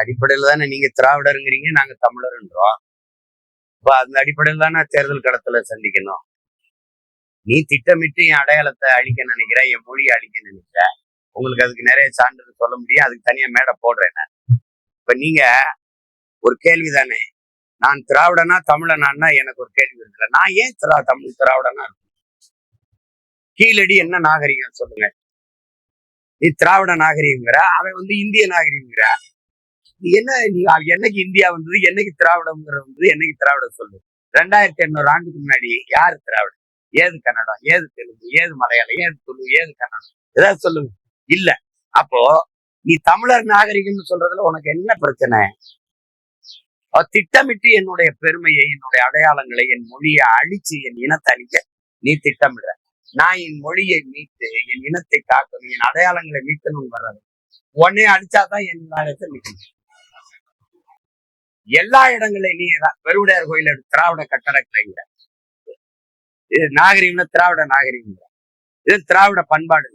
அடிப்படையில தானே நீங்க திராவிடருங்கிறீங்க, நாங்க தமிழர்ன்றோம். இப்ப அந்த அடிப்படையில தானே தேர்தல் களத்துல சந்திக்கணும். நீ திட்டமிட்டு என் அடையாளத்தை அழிக்க நினைக்கிற, என் மொழியை அழிக்க நினைக்கிற. உங்களுக்கு அதுக்கு நிறைய சான்றிதழ் சொல்ல முடியும், அதுக்கு தனியா மேடை போடுறேன் நான். இப்ப நீங்க ஒரு கேள்வி தானே, நான் திராவிடனா தமிழனான்னா எனக்கு ஒரு கேள்வி இருக்குல்ல. நான் ஏன் திராவிடனா இருக்கும்? கீழடி என்ன நாகரிகம் சொல்லுங்க. நீ திராவிட நாகரிகங்கிற, அவன் இந்திய நாகரிகங்கிற. என்ன நீ என்னைக்கு இந்தியா வந்தது, என்னைக்கு திராவிடம்ங்கிற வந்தது, என்னைக்கு திராவிடம் சொல்லு. 2800 ஆண்டுக்கு முன்னாடி யாரு திராவிடம்? ஏது கன்னடம், ஏது தெலுங்கு, ஏது மலையாளம், ஏது துளு, ஏது கன்னடம், ஏதாவது சொல்லுங்க. இல்ல. அப்போ நீ தமிழர் நாகரிகம்னு சொல்றதுல உனக்கு என்ன பிரச்சனை? திட்டமிட்டு என்னுடைய பெருமையை, என்னுடைய அடையாளங்களை, என் மொழியை அழிச்சு என் இனத்தை அழிக்க நீ திட்டமிடுற. நான் என் மொழியை மீட்டு என் இனத்தை காக்கணும், என் அடையாளங்களை மீட்கணும்னு வர்றது. உடனே அடிச்சாதான் என் நாயத்தை மீட்கணும். எல்லா இடங்களையும் நீ பெருவுடையார் கோயில திராவிட கட்டடக்கலைங்கிற, இது நாகரிகம்னா திராவிட நாகரிகங்கிற, இது திராவிட பண்பாடு.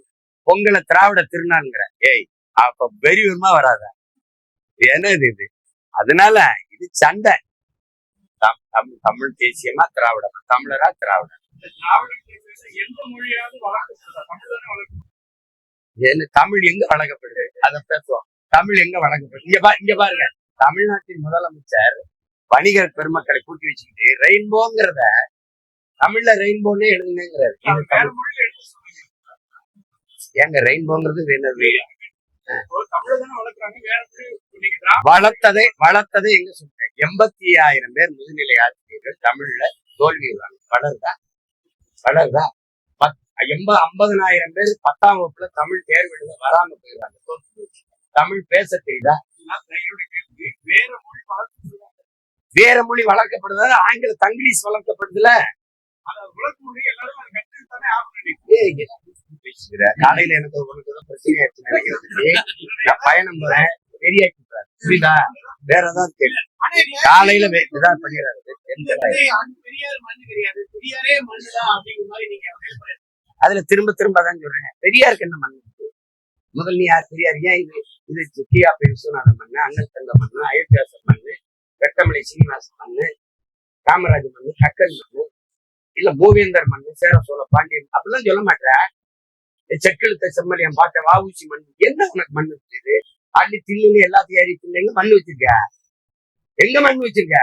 பொங்கலை திராவிட திருநாளுங்கிற. ஏய், அப்ப வெறியுமா வராத? என்னது இது? அதனால இது சண்டை. தமிழ் தேசியமா திராவிடமா, தமிழரா திராவிடம்? தமிழ் எங்க வழங்கப்படுது அதை பேசுவோம். தமிழ் எங்க வழங்கப்படுது? இங்க பாருங்க, தமிழ்நாட்டின் முதலமைச்சர் வணிகர் பெருமக்களை கூட்டி வச்சுக்கிட்டு ரெயின்போங்கிறத தமிழ்ல ரெயின்போன்னே எழுதுங்கிறாரு. ஏங்க ரெயின்போங்கிறது வளர்த்ததை எங்க சொல்றேன்? 85,000 பேர் முதுநிலை ஆசிரியர்கள் தமிழ்ல தோல்வி வளருதா? 50,000 பேர் 10ஆம் வகுப்புல தமிழ் தேர்வு எழுத வராம போயிடுறாங்க. தமிழ் பேச தெரியுதா? வேற மொழி வளர்க்கப்படுதா? ஆங்கில தங்கிலீஷ் வளர்க்கப்படுதுல. காலையில எனக்கு உனக்கு ஏதோ பிரச்சனையாச்சு நினைக்கிறதுக்கு நான் பயணம் போறேன், பெரியாக்கி புரியுதா? வேற ஏதாவது கேள்வி காலையில இதான் பண்ணிடுறாரு. அதுல திரும்ப அதான் சொல்றேன், பெரியாருக்கு என்ன மண்? முதல் நீ யார் பெரியார்? ஏன் இது கியா விஸ்வநாதன் மண்ணு, அண்ணல் தங்க மண்ணு, அயோத்தியாசர் மண்ணு, வெட்டமலை சீனிவாசன் மண்ணு, காமராஜ் மண்ணு, கக்கன் மண்ணு, இல்ல மூவேந்தர் மண்ணு, சேர சோழ பாண்டியன் அப்படிலாம் சொல்ல மாட்டேன். செக்கெழுத்த செம்மலியம் பாட்ட வாவூசி மண். என்ன உனக்கு மண் வச்சிருக்கு? அள்ளி தின்னு எல்லாத்தையும் ஏறி தின்னு. எங்க மண் வச்சிருக்க? எங்க மண் வச்சிருக்க?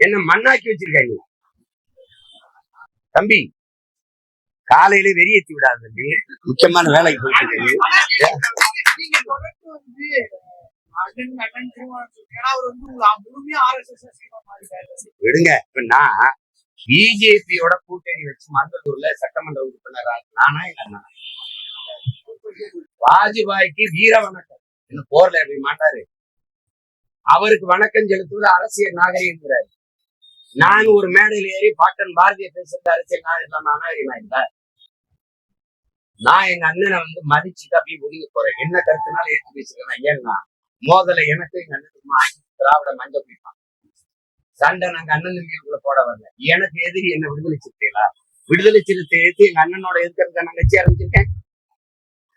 என்ன மண்ணாக்கி வச்சிருக்க நீ? தம்பி, காலையில வெறியேற்றி விடாது தம்பி, முக்கியமான வேலைக்கு போயிட்டு விடுங்க. இப்ப நான் பிஜேபியோட கூட்டணி வச்சு மந்தூர்ல சட்டமன்ற உறுப்பினர் நானா இல்ல? வாஜ்பாய்க்கு வீர வணக்கம் என்ன போர்ல எப்படி மாட்டாரு? அவருக்கு வணக்கம் செலுத்துவது அரசியல் நாகரிகங்கிறாரு. நான் ஒரு மேடையில் ஏறி பாட்டன் பாரதிய பேசுறது அரசியல் நாகரிகம் இல்ல. நான் எங்க அண்ணனை மதிச்சுட்டு அப்படியே ஒதுங்க போறேன். என்ன கருத்துனாலும் ஏற்று பேசுறேன். ஏன்னா மோதலை எனக்கு எங்க அண்ணனுக்கு திராவிட மஞ்சள் குடிப்பான் சண்டை. நாங்க அண்ணன் தம்பிகளுக்குள்ள போட வரல. எனக்கு எதிரி என்ன விடுதலை சிறுத்தைகளா? விடுதலை சிறுத்தை எடுத்து எங்க அண்ணனோட எதிர்க்கிறதுக்கு நான் கட்சி ஆரம்பிச்சிருக்கேன்.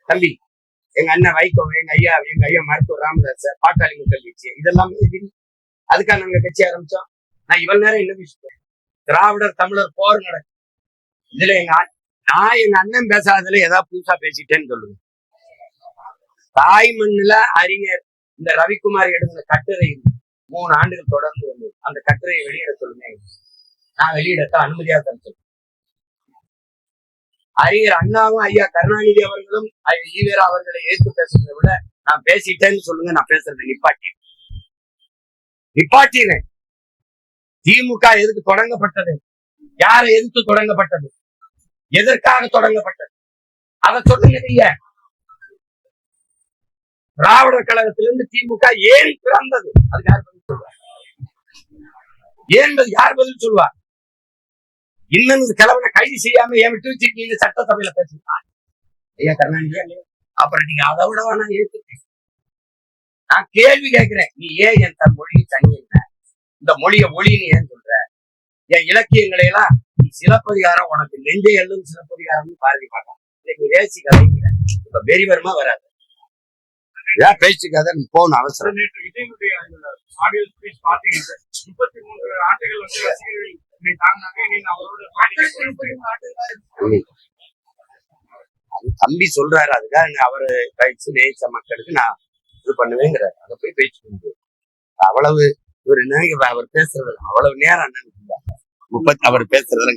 தம்பி, எங்க அண்ணன் வைகோ, எங்க ஐயா மருத்துவர் ராமதாஸ், பாட்டாளி மக்கள் கட்சி, இதெல்லாம் எதிரி. அதுக்காக நாங்க கட்சி ஆரம்பிச்சோம். நான் இவ்வளவு நேரம் என்ன பேசுறேன்? திராவிடர் தமிழர் போர் நடக்கும். இதுல நான் எங்க அண்ணன் பேசாததுல ஏதாவது புதுசா பேசிட்டேன்னு சொல்லுங்க. தாய் மண்ணுல அறிஞர் இந்த ரவிக்குமார் எழுதின கட்டுரை 3 ஆண்டுகள் தொடர்ந்து வந்தது. அந்த கட்டுரையை வெளியிட சொல்லுங்க. நான் வெளியிடத்த அனுமதியா தான் சொல்லுவேன். அறிஞர் அண்ணாவும் ஐயா கருணாநிதி அவர்களும் ஈவேரா அவர்களை ஏற்று பேசுறதை விட நான் பேசிட்டேன்னு சொல்லுங்க. நான் பேசுறதை நிப்பாட்டினேன். திமுக எதுக்கு தொடங்கப்பட்டது? யாரை எதிர்த்து தொடங்கப்பட்டது? எதற்காக தொடங்கப்பட்டது? அதை சொல்லுங்க. நீங்க திராவிடர் கழகத்திலிருந்து திமுக ஏன் பிறந்தது? அதுக்கு யார் பதில் சொல்வார்? யார் பதில் சொல்வார்? இன்னும் கிழவனை கைது செய்யாம ஏன் விட்டு வச்சிருக்கீங்க? சட்டசபையில பேசுறாங்க ஐயா கருணாநிதியா இல்லையா? அப்புறம் நீங்க அதை விட வேணா ஏற்றுக்க. நான் கேள்வி கேட்கிறேன். நீ ஏன் என் மொழியை தனி என்ன இந்த மொழிய ஒளின்னு ஏன் சொல்ற? என் இலக்கியங்களை எல்லாம் சிலப்பதிகாரம் உனக்கு நெஞ்சை எல்லும் சிலப்பதிகாரம்னு பாரதி பாட்டான். நீ ரேசி கதைங்கிற இப்ப வெறிவரமா வராது. ஏன் பேச்சுக்காத போகணும் அவசரம். நேற்று விஜயனுடைய ஆடியோ ஸ்பீச் பாத்தீங்கன்னா 33 ஆண்டுகள் வந்து ரசிகர்கள் என்னை தாங்கினாங்க. நீங்க அவரோட அது தம்பி சொல்றாரு, அதுக்காக அவரு பயிற்சி நேச மக்களுக்கு நான் இது பண்ணுவேங்கிறாரு. அதை போய் பேச்சு பண்ணுது அவ்வளவு இவர் என்ன அவர் பேசுறது அவ்வளவு நேரம் அண்ணன் அவர் பேசுறதுல